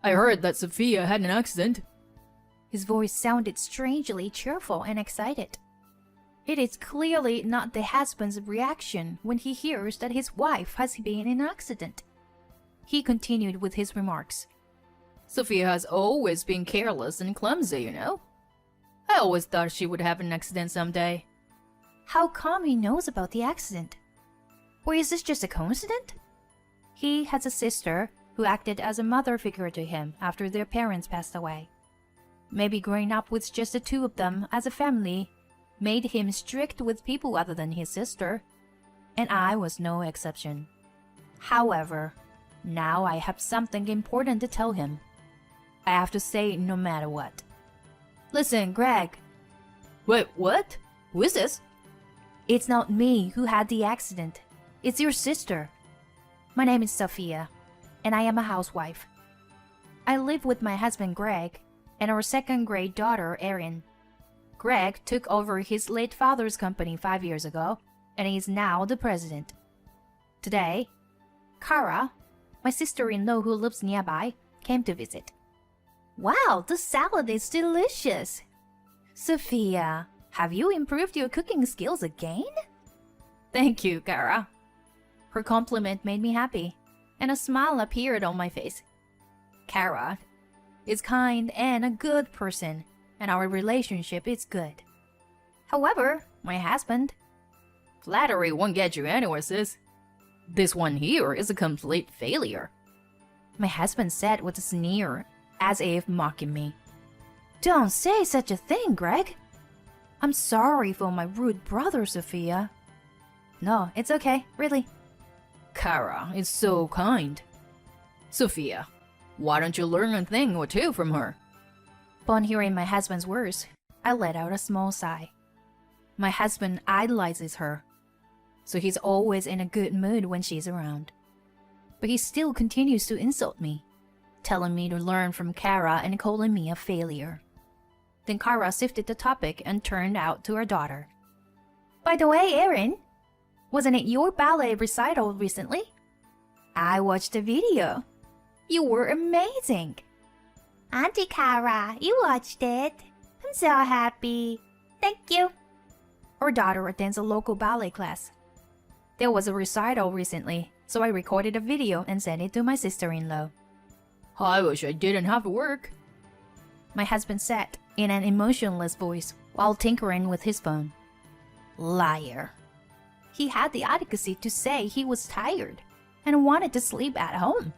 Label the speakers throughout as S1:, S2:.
S1: I heard that Sophia had an accident.
S2: His voice sounded strangely cheerful and excited. It is clearly not the husband's reaction when he hears that his wife has been in an accident. He continued with his remarks.
S1: Sophia has always been careless and clumsy, you know. I always thought she would have an accident someday.
S2: How come he knows about the accident? Or is this just a coincidence? He has a sister who acted as a mother figure to him after their parents passed away. Maybe growing up with just the two of them as a family made him strict with people other than his sister, and I was no exception. However, now I have something important to tell him. I have to say it no matter what. Listen, Greg.
S1: Wait, what? Who is this?
S2: It's not me who had the accident. It's your sister. My name is Sophia, and I am a housewife. I live with my husband Greg and our second-grade daughter Erin. Greg took over his late father's company 5 years ago, and he is now the president. Today, Kara, my sister-in-law who lives nearby, came to visit. Wow, the salad is delicious! Sophia, have you improved your cooking skills again?
S1: Thank you, Kara.
S2: Her compliment made me happy, and a smile appeared on my face. Kara is kind and a good person, and our relationship is good. However, my husband...
S1: Flattery won't get you anywhere, sis. This one here is a complete failure.
S2: My husband said with a sneer, as if mocking me. Don't say such a thing, Greg. I'm sorry for my rude brother, Sophia. No, it's okay, really.
S1: Kara is so kind. Sophia, why don't you learn a thing or two from her?
S2: Upon hearing my husband's words, I let out a small sigh. My husband idolizes her, so he's always in a good mood when she's around. But he still continues to insult me, telling me to learn from Kara and calling me a failure. Then Kara shifted the topic and turned out to her daughter. By the way, Erin, wasn't it your ballet recital recently? I watched the video. You were amazing. Auntie Kara, you watched it. I'm so happy. Thank you. Our daughter attends a local ballet class. There was a recital recently, so I recorded a video and sent it to my sister-in-law.
S1: I wish I didn't have to work.
S2: My husband said in an emotionless voice while tinkering with his phone. Liar. He had the audacity to say he was tired and wanted to sleep at home.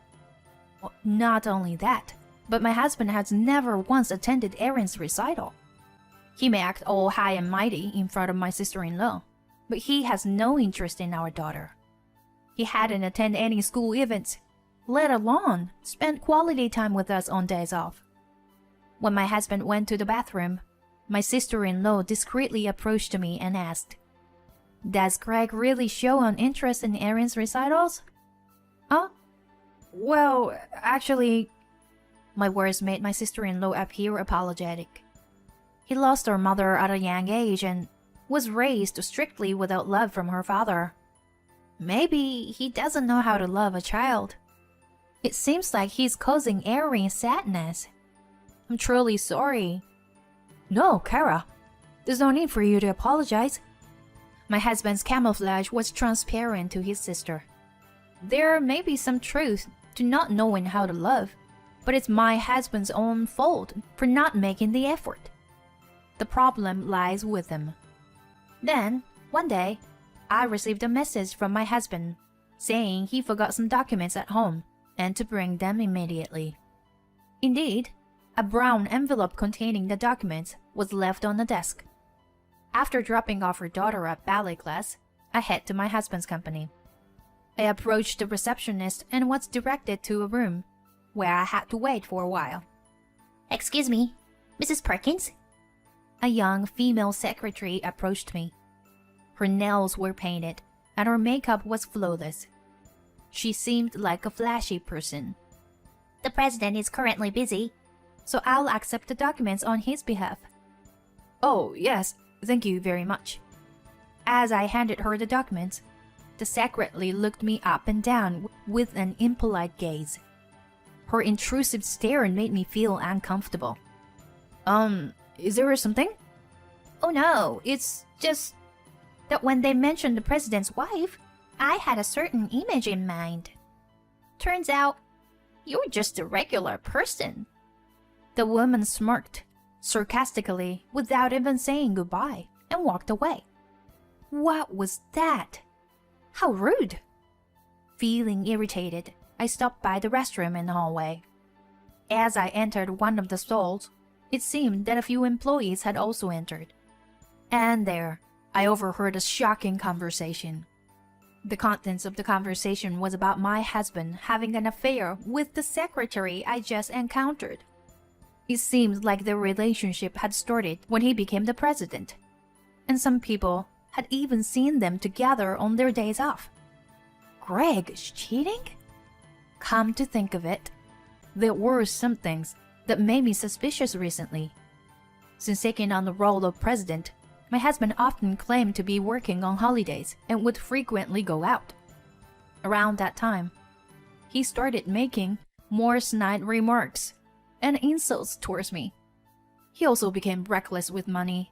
S2: Well, not only that, but my husband has never once attended Erin's recital. He may act all high and mighty in front of my sister-in-law, but he has no interest in our daughter. He hadn't attended any school events, let alone spend quality time with us on days off. When my husband went to the bathroom, my sister-in-law discreetly approached me and asked, Does Greg really show an interest in Erin's recitals? Well, actually... My words made my sister-in-law appear apologetic. He lost her mother at a young age and was raised strictly without love from her father. Maybe he doesn't know how to love a child. It seems like he's causing Erin sadness. I'm truly sorry. No, Kara. There's no need for you to apologize. My husband's camouflage was transparent to his sister. There may be some truth to not knowing how to love, but it's my husband's own fault for not making the effort. The problem lies with him. Then, one day, I received a message from my husband saying he forgot some documents at home and to bring them immediately. Indeed, a brown envelope containing the documents was left on the desk. After dropping off her daughter at ballet class, I head to my husband's company. I approached the receptionist and was directed to a room where I had to wait for a while. Excuse me, Mrs. Perkins? A young female secretary approached me. Her nails were painted and her makeup was flawless. She seemed like a flashy person. The president is currently busy, so I'll accept the documents on his behalf. Oh, yes, thank you very much. As I handed her the documents, the secretary looked me up and down with an impolite gaze. Her intrusive stare made me feel uncomfortable. Is there something? Oh no, it's just that when they mentioned the president's wife, I had a certain image in mind. Turns out, you're just a regular person. The woman smirked, sarcastically, without even saying goodbye, and walked away. What was that? How rude! Feeling irritated, I stopped by the restroom in the hallway. As I entered one of the stalls, it seemed that a few employees had also entered. And there, I overheard a shocking conversation. The contents of the conversation was about my husband having an affair with the secretary I just encountered. It seemed like their relationship had started when he became the president, and some people had even seen them together on their days off. Greg is cheating? Come to think of it, there were some things that made me suspicious recently. Since taking on the role of president, my husband often claimed to be working on holidays and would frequently go out. Around that time, he started making more snide remarks and insults towards me. He also became reckless with money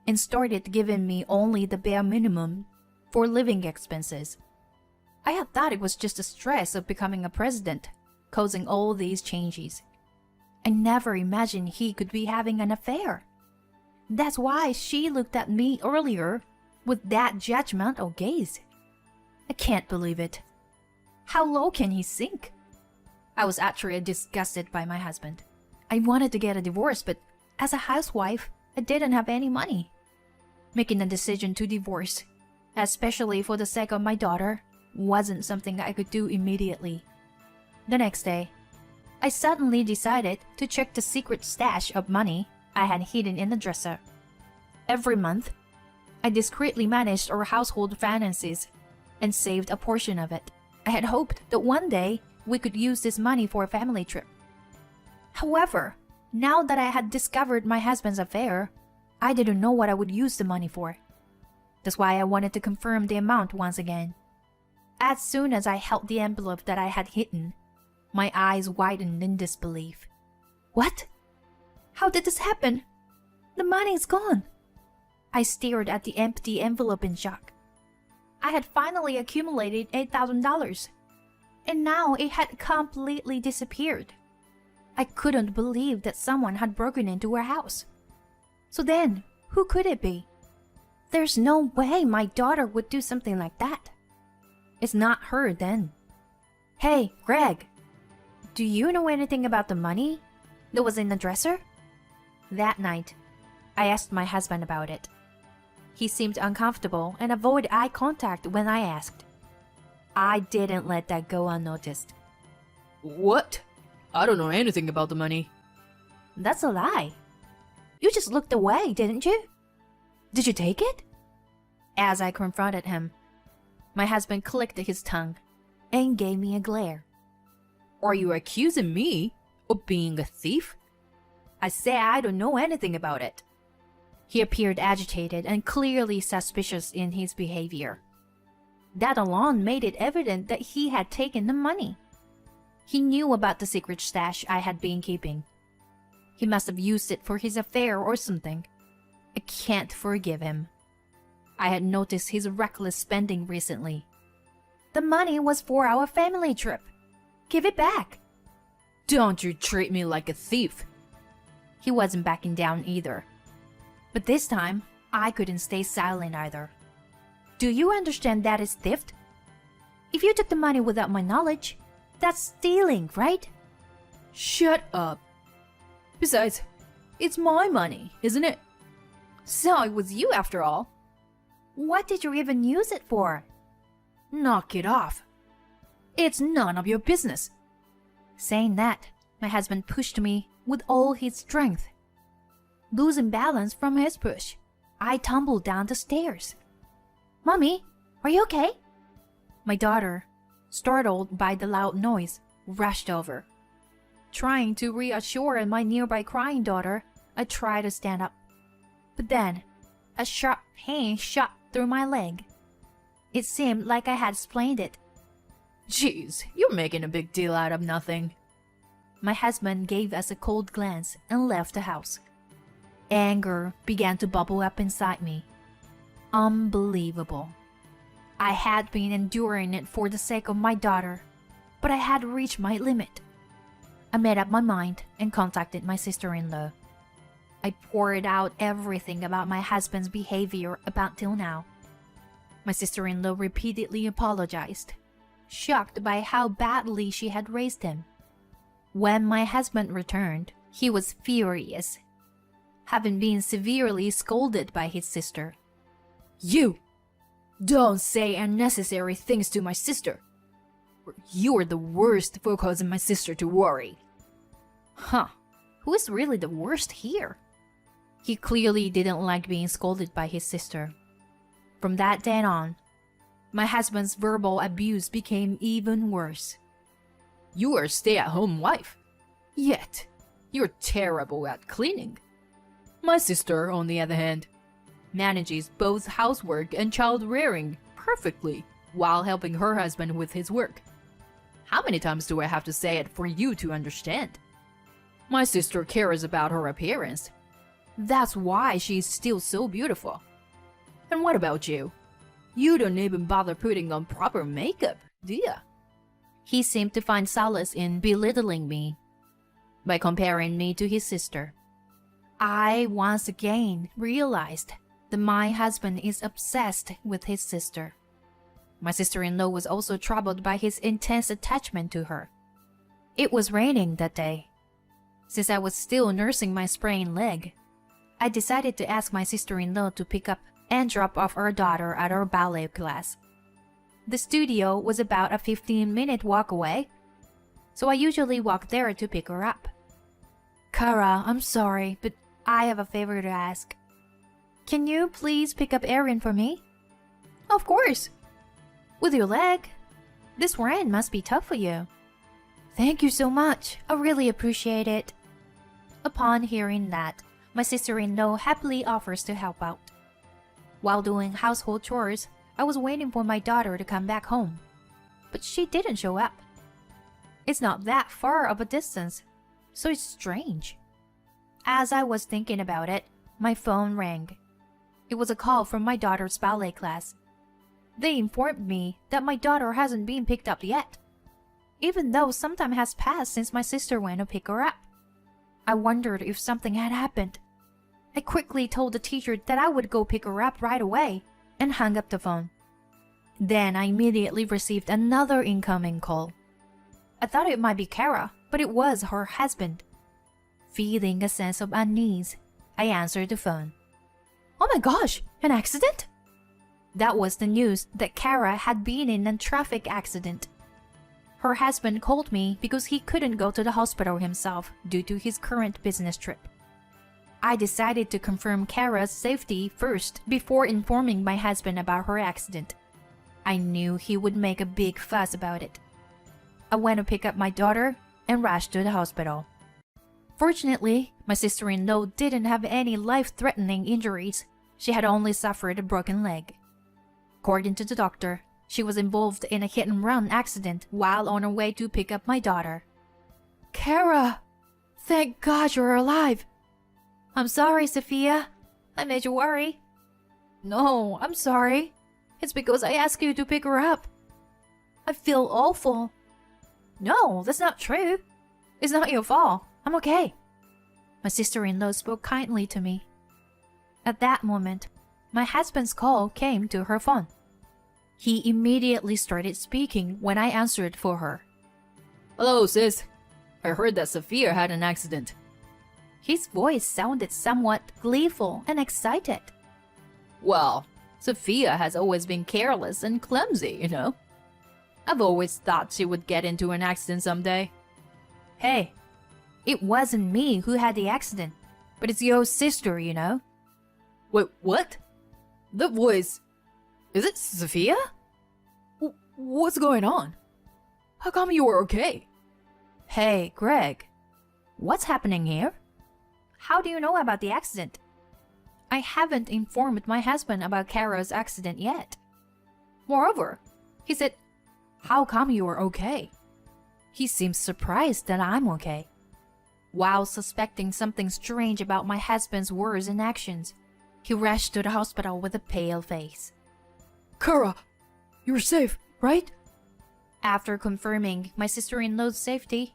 S2: and started giving me only the bare minimum for living expenses. I had thought it was just the stress of becoming a president causing all these changes. I never imagined he could be having an affair. That's why she looked at me earlier with that judgmental gaze. I can't believe it. How low can he sink? I was actually disgusted by my husband. I wanted to get a divorce, but as a housewife, I didn't have any money. Making a decision to divorce, especially for the sake of my daughter, wasn't something I could do immediately. The next day, I suddenly decided to check the secret stash of money I had hidden in the dresser. Every month, I discreetly managed our household finances and saved a portion of it. I had hoped that one day we could use this money for a family trip. However, now that I had discovered my husband's affair, I didn't know what I would use the money for. That's why I wanted to confirm the amount once again. As soon as I held the envelope that I had hidden, my eyes widened in disbelief. What? How did this happen? The money is gone. I stared at the empty envelope in shock. I had finally accumulated $8,000, and now it had completely disappeared. I couldn't believe that someone had broken into our house. So then, who could it be? There's no way my daughter would do something like that. It's not her then. Hey, Greg, do you know anything about the money that was in the dresser? That night, I asked my husband about it. He seemed uncomfortable and avoided eye contact when I asked. I didn't let that go unnoticed.
S1: What? I don't know anything about the money.
S2: That's a lie. You just looked away, didn't you? Did you take it? As I confronted him, my husband clicked his tongue and gave me a glare.
S1: Are you accusing me of being a thief?
S2: I say I don't know anything about it. He appeared agitated and clearly suspicious in his behavior. That alone made it evident that he had taken the money. He knew about the secret stash I had been keeping. He must have used it for his affair or something. I can't forgive him. I had noticed his reckless spending recently. The money was for our family trip. Give it back.
S1: Don't you treat me like a thief.
S2: He wasn't backing down either. But this time, I couldn't stay silent either. Do you understand that is theft? If you took the money without my knowledge, that's stealing, right?
S1: Shut up. Besides, it's my money, isn't it? So it was you after all.
S2: What did you even use it for?
S1: Knock it off. It's none of your business.
S2: Saying that, my husband pushed me with all his strength. Losing balance from his push, I tumbled down the stairs. Mommy, are you okay? My daughter, startled by the loud noise, rushed over. Trying to reassure my nearby crying daughter, I tried to stand up. But then, a sharp pain shot through my leg. It seemed like I had sprained it.
S1: Jeez, you're making a big deal out of nothing.
S2: my husband gave us a cold glance and left the house. Anger began to bubble up inside me. Unbelievable. I had been enduring it for the sake of my daughter, but I had reached my limit. I made up my mind and contacted my sister-in-law. I poured out everything about my husband's behavior up until now. My sister-in-law repeatedly apologized, shocked by how badly she had raised him. When my husband returned, he was furious, having been severely scolded by his sister.
S1: You! Don't say unnecessary things to my sister. You're the worst for causing my sister to worry.
S2: Huh, who is really the worst here? He clearly didn't like being scolded by his sister. From that day on, my husband's verbal abuse became even worse.
S1: You are a stay-at-home wife. Yet, you're terrible at cleaning. My sister, on the other hand, manages both housework and child-rearing perfectly while helping her husband with his work. How many times do I have to say it for you to understand? My sister cares about her appearance. That's why she's still so beautiful. And what about you? You don't even bother putting on proper makeup, do you?
S2: He seemed to find solace in belittling me by comparing me to his sister. I once again realized that my husband is obsessed with his sister. My sister-in-law was also troubled by his intense attachment to her. It was raining that day. Since I was still nursing my sprained leg, I decided to ask my sister-in-law to pick up and drop off our daughter at our ballet class. The studio was about a 15-minute walk away, so I usually walk there to pick her up. Kara, I'm sorry, but I have a favor to ask. Can you please pick up Erin for me?
S1: Of course.
S2: With your leg? This rain must be tough for you. Thank you so much. I really appreciate it. Upon hearing that, my sister-in-law happily offers to help out. While doing household chores, I was waiting for my daughter to come back home, but she didn't show up. It's not that far of a distance, so it's strange. As I was thinking about it, my phone rang. It was a call from my daughter's ballet class. They informed me that my daughter hasn't been picked up yet, even though some time has passed since my sister went to pick her up. I wondered if something had happened. I quickly told the teacher that I would go pick her up right away and hung up the phone. Then I immediately received another incoming call. I thought it might be Kara, but it was her husband. Feeling a sense of unease, I answered the phone.
S1: Oh my gosh, an accident?
S2: That was the news that Kara had been in a traffic accident. Her husband called me because he couldn't go to the hospital himself due to his current business trip. I decided to confirm Kara's safety first before informing my husband about her accident. I knew he would make a big fuss about it. I went to pick up my daughter and rushed to the hospital. Fortunately, my sister-in-law didn't have any life-threatening injuries. She had only suffered a broken leg. According to the doctor, she was involved in a hit-and-run accident while on her way to pick up my daughter.
S1: Kara! Thank God you're alive!
S2: I'm sorry, Sophia. I made you worry.
S1: No, I'm sorry. It's because I asked you to pick her up. I feel awful.
S2: No, that's not true. It's not your fault. I'm okay. My sister-in-law spoke kindly to me. At that moment, my husband's call came to her phone. He immediately started speaking when I answered for her.
S1: Hello, sis. I heard that Sophia had an accident.
S2: His voice sounded somewhat gleeful and excited.
S1: Well, Sophia has always been careless and clumsy, you know. I've always thought she would get into an accident someday.
S2: Hey, it wasn't me who had the accident, but it's your sister, you know.
S1: Wait, what? The voice... Is it Sophia? What's going on? How come you were okay?
S2: Hey, Greg. What's happening here? How do you know about the accident? I haven't informed my husband about Kara's accident yet.
S1: Moreover, he said, how come you are okay?
S2: He seems surprised that I'm okay. While suspecting something strange about my husband's words and actions, he rushed to the hospital with a pale face.
S1: Kara, you're safe, right?
S2: After confirming my sister-in-law's safety,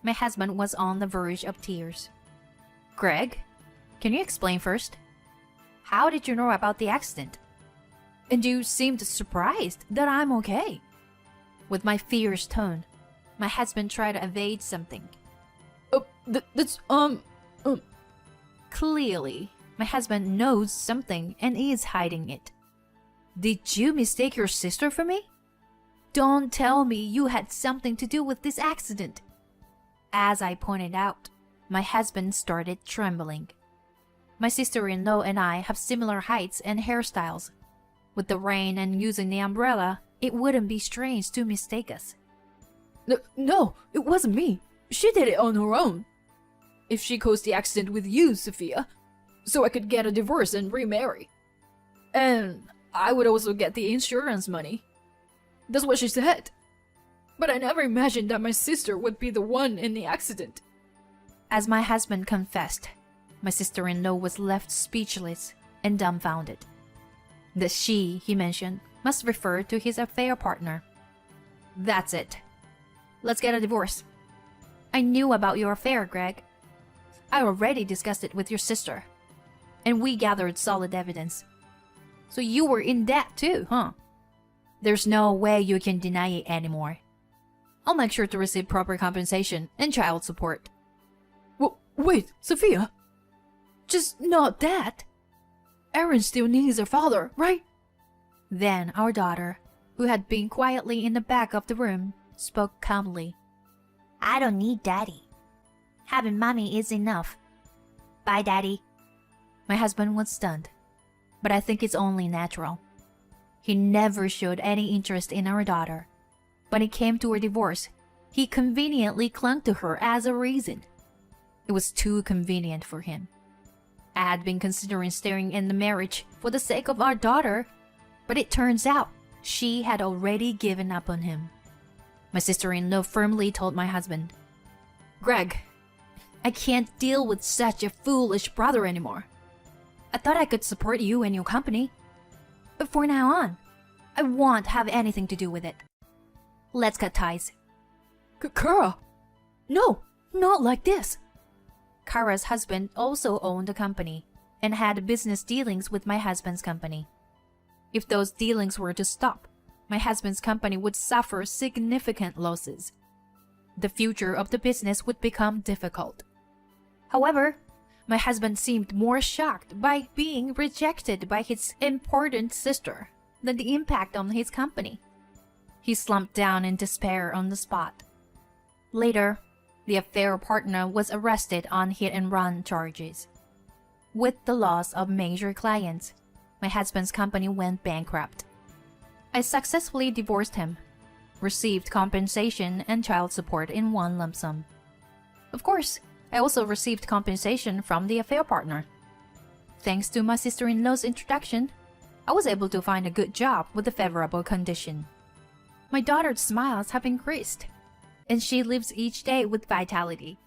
S2: my husband was on the verge of tears. Greg, can you explain first? How did you know about the accident? And you seemed surprised that I'm okay. With my fierce tone, my husband tried to evade something. Clearly, my husband knows something and is hiding it. Did you mistake your sister for me? Don't tell me you had something to do with this accident. As I pointed out, my husband started trembling. My sister-in-law and I have similar heights and hairstyles. With the rain and using the umbrella, it wouldn't be strange to mistake us.
S1: No, it wasn't me. She did it on her own. If she caused the accident with you, Sophia, so I could get a divorce and remarry. And I would also get the insurance money. That's what she said. But I never imagined that my sister would be the one in the accident.
S2: As my husband confessed, my sister-in-law was left speechless and dumbfounded. The she he mentioned must refer to his affair partner. That's it. Let's get a divorce. I knew about your affair, Greg. I already discussed it with your sister. And we gathered solid evidence. So you were in debt too, huh? There's no way you can deny it anymore. I'll make sure to receive proper compensation and child support.
S1: Wait, Sophia? Just not that. Erin still needs her father, right?
S2: Then our daughter, who had been quietly in the back of the room, spoke calmly. I don't need Daddy. Having Mommy is enough. Bye, Daddy. My husband was stunned, but I think it's only natural. He never showed any interest in our daughter. When it came to her divorce, he conveniently clung to her as a reason. It was too convenient for him. I had been considering staying in the marriage for the sake of our daughter, but it turns out she had already given up on him. My sister-in-law firmly told my husband, Greg, I can't deal with such a foolish brother anymore. I thought I could support you and your company. But for now on, I won't have anything to do with it. Let's cut ties.
S1: Kara! No, not like this.
S2: Kara's husband also owned a company and had business dealings with my husband's company. If those dealings were to stop, my husband's company would suffer significant losses. The future of the business would become difficult. However, my husband seemed more shocked by being rejected by his important sister than the impact on his company. He slumped down in despair on the spot. Later, the affair partner was arrested on hit-and-run charges. With the loss of major clients, my husband's company went bankrupt. I successfully divorced him, received compensation and child support in one lump sum. Of course, I also received compensation from the affair partner. Thanks to my sister-in-law's introduction, I was able to find a good job with a favorable condition. My daughter's smiles have increased, and she lives each day with vitality.